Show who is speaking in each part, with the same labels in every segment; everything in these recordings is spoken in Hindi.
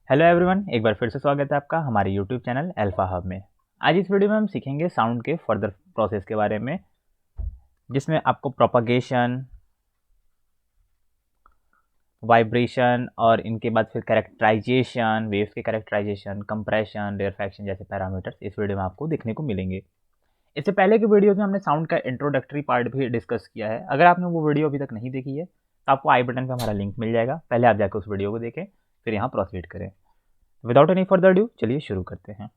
Speaker 1: हेलो एवरीवन, एक बार फिर से स्वागत है आपका हमारे यूट्यूब चैनल अल्फा हब में। आज इस वीडियो में हम सीखेंगे साउंड के फर्दर प्रोसेस के बारे में, जिसमें आपको प्रोपगेशन, वाइब्रेशन और इनके बाद फिर कैरेक्टराइजेशन, वेव्स के कैरेक्टराइजेशन, कंप्रेशन, रेयरफैक्शन जैसे पैरामीटर्स इस वीडियो में आपको देखने को मिलेंगे। इससे पहले की वीडियोज में हमने साउंड का इंट्रोडक्टरी पार्ट भी डिस्कस किया है। अगर आपने वो वीडियो अभी तक नहीं देखी है तो आपको आई बटन पर हमारा लिंक मिल जाएगा, पहले आप जाकर उस वीडियो को देखें, फिर यहाँ प्रोसीड करें। विदाउट एनी फर्दर ड्यू चलिए शुरू करते हैं।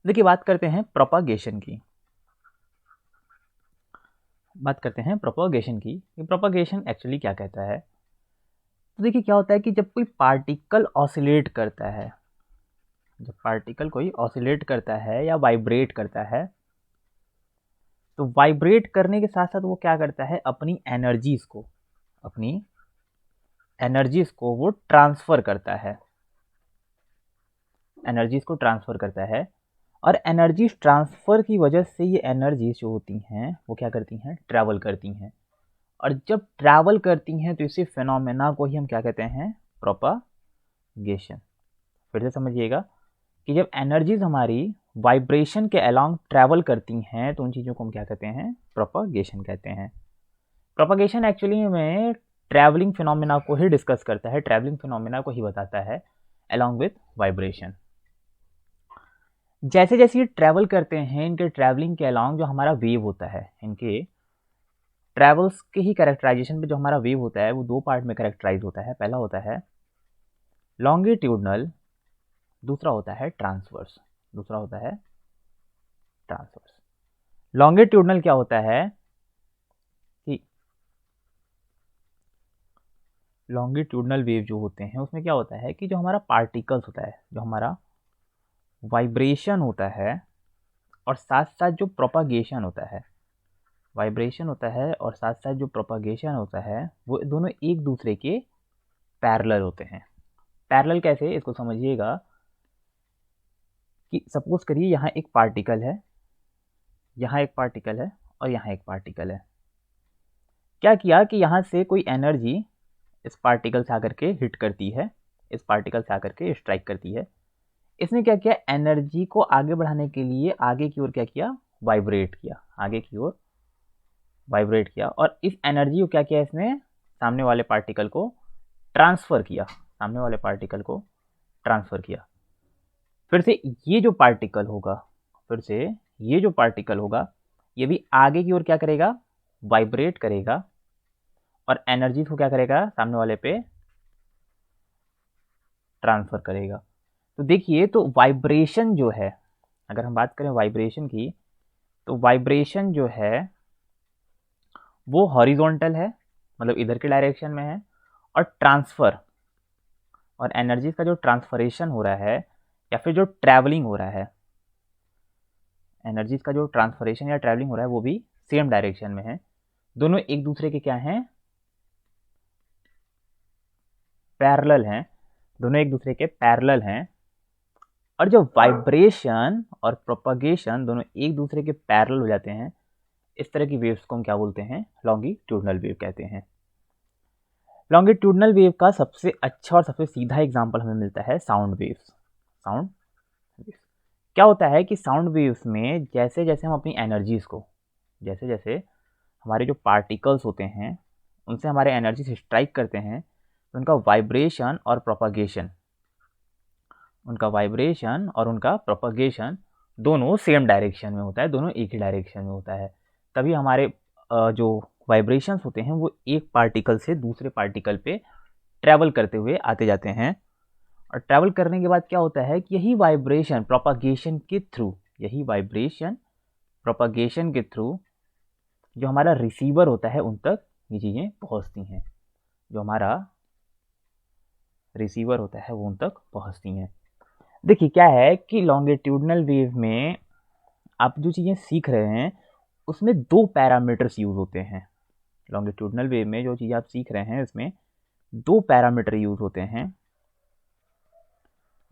Speaker 1: देखिए, बात करते हैं प्रोपगेशन की। प्रोपगेशन एक्चुअली क्या कहता है? तो देखिए, क्या होता है कि जब कोई पार्टिकल ऑसिलेट करता है, जब पार्टिकल कोई ऑसिलेट करता है या वाइब्रेट करता है, तो वाइब्रेट करने के साथ साथ वो क्या करता है, अपनी एनर्जीज को वो ट्रांसफर करता है, और एनर्जीज ट्रांसफर की वजह से ये एनर्जीज जो होती हैं वो क्या करती हैं, ट्रैवल करती हैं। और जब ट्रैवल करती हैं तो इसी फिनोमेना को ही हम क्या कहते हैं, प्रोपगेशन। फिर से समझिएगा कि जब एनर्जीज हमारी वाइब्रेशन के अलोंग ट्रैवल करती हैं तो उन चीज़ों को हम क्या कहते हैं, प्रोपगेशन कहते हैं। प्रोपगेशन एक्चुअली में ट्रैवलिंग फिनोमेना को ही डिस्कस करता है, ट्रैवलिंग फिनोमेना को ही बताता है अलोंग विथ वाइब्रेशन। जैसे जैसे ये ट्रैवल करते हैं, इनके ट्रैवलिंग के अलोंग जो हमारा वेव होता है, इनके ट्रैवल्स के ही कैरेक्टराइजेशन पे जो हमारा वेव होता है वो दो पार्ट में कैरेक्टराइज होता है। पहला होता है लॉन्गिट्यूडनल, दूसरा होता है ट्रांसवर्स। लॉन्गिट्यूडनल क्या होता है कि लॉन्गिट्यूडनल वेव जो होते हैं उसमें क्या होता है कि जो हमारा पार्टिकल्स होता है, जो हमारा वाइब्रेशन होता है और साथ साथ जो प्रोपगेशन होता है, वाइब्रेशन होता है और साथ साथ जो प्रोपगेशन होता है, वो दोनों एक दूसरे के पैरेलल होते हैं। पैरेलल कैसे, इसको समझिएगा कि सपोज करिए यहाँ एक पार्टिकल है, यहाँ एक पार्टिकल है और यहाँ एक पार्टिकल है। क्या किया कि यहाँ से कोई एनर्जी इस पार्टिकल से आकर के हिट करती है, इस पार्टिकल से आकर के स्ट्राइक करती है। इसने क्या किया, एनर्जी को आगे बढ़ाने के लिए आगे की ओर क्या किया, वाइब्रेट किया, आगे की ओर वाइब्रेट किया। और इस एनर्जी को क्या किया, इसने सामने वाले पार्टिकल को ट्रांसफ़र किया, सामने वाले पार्टिकल को ट्रांसफ़र किया। फिर से ये जो पार्टिकल होगा, फिर से ये जो पार्टिकल होगा, ये भी आगे की ओर क्या करेगा, वाइब्रेट करेगा और एनर्जी को क्या करेगा, सामने वाले पे ट्रांसफ़र करेगा। तो देखिए, तो वाइब्रेशन जो है, अगर हम बात करें वाइब्रेशन की, तो वाइब्रेशन जो है वो हॉरिजॉन्टल है, मतलब इधर के डायरेक्शन में है। और ट्रांसफ़र और एनर्जी का जो ट्रांसफरेशन हो रहा है या फिर जो ट्रैवलिंग हो रहा है, एनर्जीज का जो ट्रांसफरेशन या ट्रैवलिंग हो रहा है वो भी सेम डायरेक्शन में है। दोनों एक दूसरे के क्या हैं, पैरेलल हैं, दोनों एक दूसरे के पैरेलल हैं। और जो वाइब्रेशन और प्रोपगेशन दोनों एक दूसरे के पैरेलल हो जाते हैं, इस तरह की वेव्स को हम क्या बोलते हैं, लॉन्गिट्यूडनल वेव कहते हैं। लॉन्गिट्यूडनल वेव का सबसे अच्छा और सबसे सीधा एग्जांपल हमें मिलता है साउंड वेव्स। क्या होता है कि साउंड वेव्स में जैसे जैसे हम अपनी एनर्जीज को, जैसे जैसे हमारे जो पार्टिकल्स होते हैं उनसे हमारे एनर्जी स्ट्राइक करते हैं, तो उनका वाइब्रेशन और प्रोपगेशन दोनों सेम डायरेक्शन में होता है, दोनों एक ही डायरेक्शन में होता है। तभी हमारे जो वाइब्रेशंस होते हैं वो एक पार्टिकल से दूसरे पार्टिकल पे ट्रैवल करते हुए आते जाते हैं। और ट्रैवल करने के बाद क्या होता है कि यही वाइब्रेशन प्रोपगेशन के थ्रू जो हमारा रिसीवर होता है उन तक ये चीज़ें पहुंचती हैं, जो हमारा रिसीवर होता है वो उन तक पहुंचती हैं। देखिए, क्या है कि लॉन्गिट्यूडनल वेव में आप जो चीज़ें सीख रहे हैं उसमें दो पैरामीटर्स यूज़ होते हैं। लॉन्गिट्यूडनल वेव में जो चीज़ आप सीख रहे हैं उसमें दो पैरामीटर यूज़ होते हैं।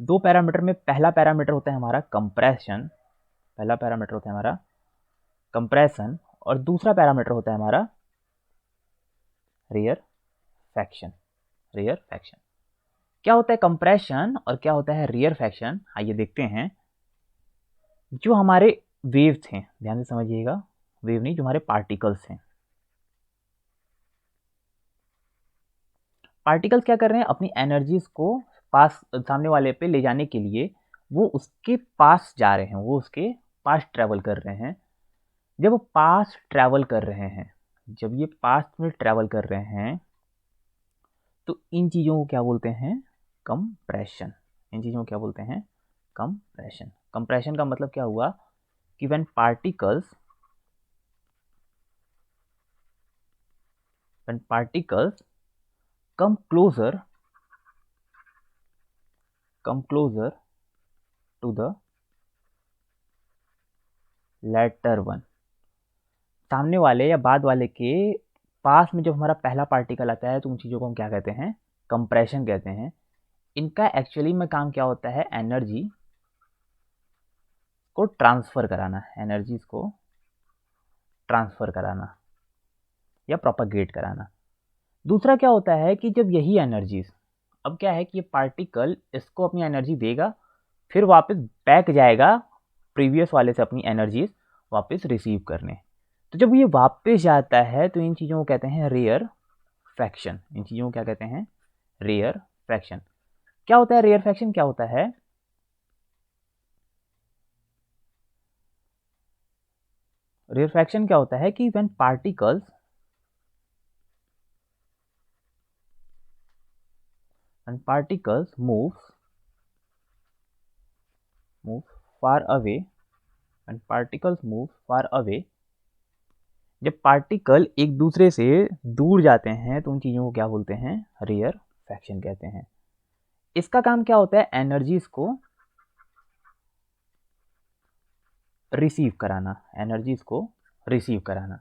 Speaker 1: दो पैरामीटर में पहला पैरामीटर होता है हमारा कंप्रेशन, और दूसरा पैरामीटर होता है हमारा रेयर फैक्शन। क्या होता है कंप्रेशन और क्या होता है रेयरफैक्शन, आइए देखते हैं। जो हमारे वेव्स हैं, ध्यान से समझिएगा, वेव नहीं, जो हमारे पार्टिकल्स हैं, पार्टिकल्स क्या कर रहे हैं, अपनी एनर्जीज को पास सामने वाले पे ले जाने के लिए वो उसके पास जा रहे हैं, वो उसके पास ट्रैवल कर रहे हैं। जब वो पास ट्रैवल कर रहे हैं, जब ये पास में ट्रैवल कर रहे हैं, तो इन चीज़ों को क्या बोलते हैं, कंप्रेशन। इन चीज़ों को क्या बोलते हैं, कंप्रेशन। कंप्रेशन का मतलब क्या हुआ कि when particles come closer to the latter one, सामने वाले या बाद वाले के पास में जब हमारा पहला पार्टिकल आता है तो उन चीज़ों को हम क्या कहते हैं, कंप्रेशन कहते हैं। इनका एक्चुअली में काम क्या होता है, एनर्जी को ट्रांसफ़र कराना, एनर्जीज को ट्रांसफ़र कराना या प्रोपागेट कराना। दूसरा क्या होता है कि जब यही एनर्जीज, अब क्या है कि ये पार्टिकल इसको अपनी एनर्जी देगा, फिर वापस बैक जाएगा प्रीवियस वाले से अपनी एनर्जीज वापस रिसीव करने। तो जब ये वापस जाता है तो इन चीज़ों को कहते हैं रेयर फैक्शन। इन चीज़ों को क्या कहते हैं, रेयर फैक्शन। क्या होता है रेयर फैक्शन, क्या होता है, रेयर फैक्शन क्या होता है कि when particles move far away, when particles move far away, जब पार्टिकल एक दूसरे से दूर जाते हैं तो उन चीज़ों को क्या बोलते हैं, रेयर फैक्शन कहते हैं। इसका काम क्या होता है, एनर्जीज को रिसीव कराना, एनर्जीज को रिसीव कराना।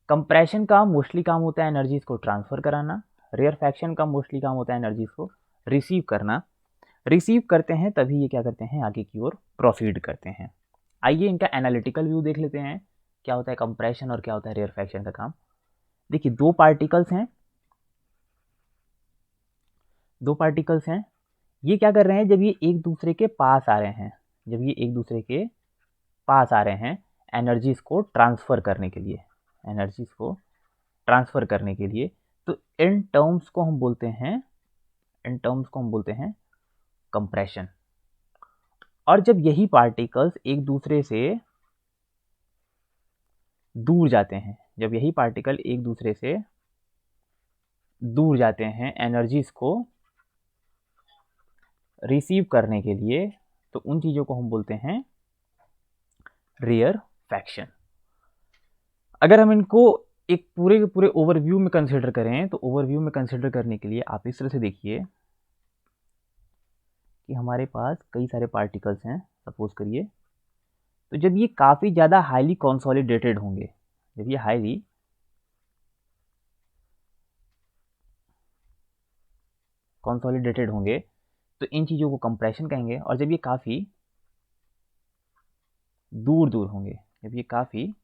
Speaker 1: कंप्रेशन का मोस्टली काम होता है एनर्जीज को ट्रांसफ़र कराना, रेयर फैक्शन का मोस्टली काम होता है एनर्जीज को रिसीव करना। रिसीव करते हैं तभी ये क्या करते हैं, आगे की ओर प्रोसीड करते हैं। आइए इनका एनालिटिकल व्यू देख लेते हैं, क्या होता है कंप्रेशन और क्या होता है रेयर फैक्शन का काम। देखिए दो पार्टिकल्स हैं, ये क्या कर रहे हैं, जब ये एक दूसरे के पास आ रहे हैं, जब ये एक दूसरे के पास आ रहे हैं एनर्जीज को ट्रांसफ़र करने के लिए, एनर्जीज को ट्रांसफ़र करने के लिए, तो इन टर्म्स को हम बोलते हैं कंप्रेशन। और जब यही पार्टिकल्स एक दूसरे से दूर जाते हैं, जब यही पार्टिकल एक दूसरे से दूर जाते हैं एनर्जीज को रिसीव करने के लिए, तो उन चीज़ों को हम बोलते हैं रेयर फैक्शन। अगर हम इनको एक पूरे के पूरे ओवरव्यू में कंसिडर करें, तो ओवरव्यू में कंसिडर करने के लिए आप इस तरह से देखिए कि हमारे पास कई सारे पार्टिकल्स हैं, सपोज करिए। तो जब ये काफ़ी ज़्यादा हाईली कंसोलिडेटेड होंगे, जब ये हाईली कंसोलिडेटेड होंगे तो इन चीज़ों को कंप्रेशन कहेंगे। और जब ये काफ़ी दूर दूर होंगे, जब ये काफ़ी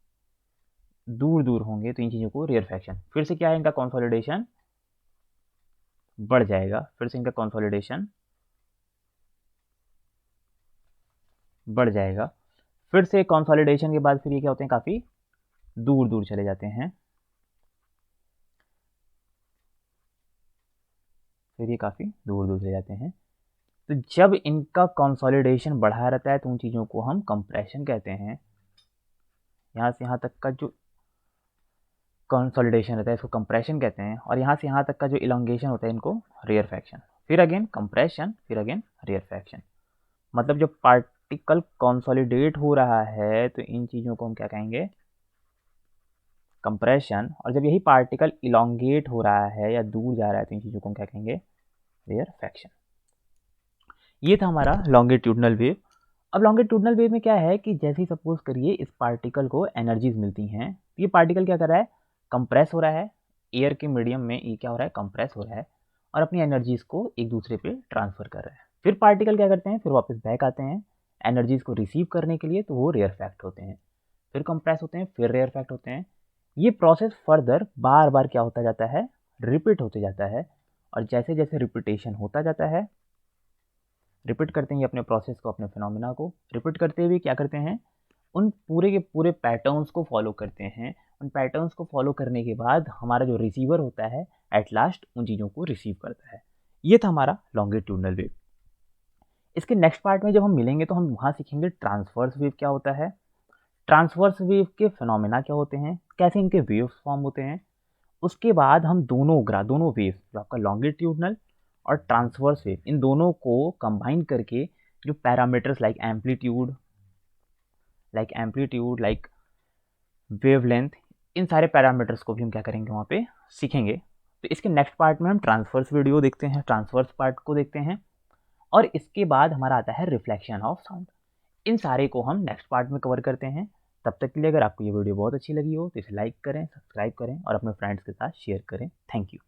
Speaker 1: दूर दूर होंगे तो इन चीज़ों को रेयर फैक्शन। फिर से क्या है, इनका कंसोलिडेशन बढ़ जाएगा, फिर से इनका कंसोलिडेशन बढ़ जाएगा। फिर से कंसोलिडेशन के बाद फिर ये क्या होते हैं, काफ़ी दूर दूर चले जाते हैं, फिर ये काफ़ी दूर दूर चले जाते हैं। तो जब इनका कंसोलिडेशन बढ़ा रहता है तो उन चीज़ों को हम कंप्रेशन कहते हैं। यहाँ से यहाँ तक का जो कंसोलिडेशन रहता है इसको कंप्रेशन कहते हैं, और यहाँ से यहाँ तक का जो इलोंगेशन होता है इनको रेयर फैक्शन। फिर अगेन कंप्रेशन, फिर अगेन रेयर फैक्शन। मतलब जब पार्टिकल कंसोलिडेट हो रहा है तो इन चीज़ों को हम क्या कहेंगे, कंप्रेशन। और जब यही पार्टिकल इलोंगेट हो रहा है या दूर जा रहा है तो इन चीज़ों को हम क्या कहेंगे, रेयर फैक्शन। ये था हमारा लॉन्गिट्यूडनल वेव। अब लॉन्गिट्यूडनल वेव में क्या है कि जैसे ही सपोज करिए इस पार्टिकल को एनर्जीज मिलती हैं, तो ये पार्टिकल क्या कर रहा है, कंप्रेस हो रहा है, एयर के मीडियम में ये क्या हो रहा है, कंप्रेस हो रहा है, और अपनी एनर्जीज को एक दूसरे पे ट्रांसफ़र कर रहा है। फिर पार्टिकल क्या करते हैं, फिर वापस बैक आते हैं एनर्जीज को रिसीव करने के लिए, तो वो रेयर फैक्ट होते हैं। फिर कंप्रेस होते हैं, फिर रेयर फैक्ट होते हैं। ये प्रोसेस फर्दर बार बार क्या होता जाता है, रिपीट होते जाता है। और जैसे जैसे रिपीटेशन होता जाता है, रिपीट करते हैं अपने प्रोसेस को, अपने फिनोमिना को रिपीट करते हुए क्या करते हैं, उन पूरे के पूरे पैटर्न्स को फॉलो करते हैं। उन पैटर्न्स को फॉलो करने के बाद हमारा जो रिसीवर होता है एट लास्ट उन चीज़ों को रिसीव करता है। ये था हमारा लॉन्गिट्यूडनल वेव। इसके नेक्स्ट पार्ट में जब हम मिलेंगे तो हम वहाँ सीखेंगे ट्रांसवर्स वेव क्या होता है, ट्रांसवर्स वेव के फिनोमिना क्या होते हैं, कैसे इनके वेव्स फॉर्म होते हैं। उसके बाद हम दोनों वेव जो आपका लॉन्गिट्यूडनल और ट्रांसवर्स वेव, इन दोनों को कंबाइन करके जो parameters like amplitude, like wavelength, इन सारे पैरामीटर्स को भी हम क्या करेंगे वहाँ पे सीखेंगे। तो इसके नेक्स्ट पार्ट में हम ट्रांसवर्स वीडियो देखते हैं, ट्रांसवर्स पार्ट को देखते हैं, और इसके बाद हमारा आता है रिफ्लेक्शन ऑफ साउंड। इन सारे को हम नेक्स्ट पार्ट में कवर करते हैं। तब तक के लिए अगर आपको ये वीडियो बहुत अच्छी लगी हो तो इसे लाइक करें, सब्सक्राइब करें और अपने फ्रेंड्स के साथ शेयर करें। Thank you.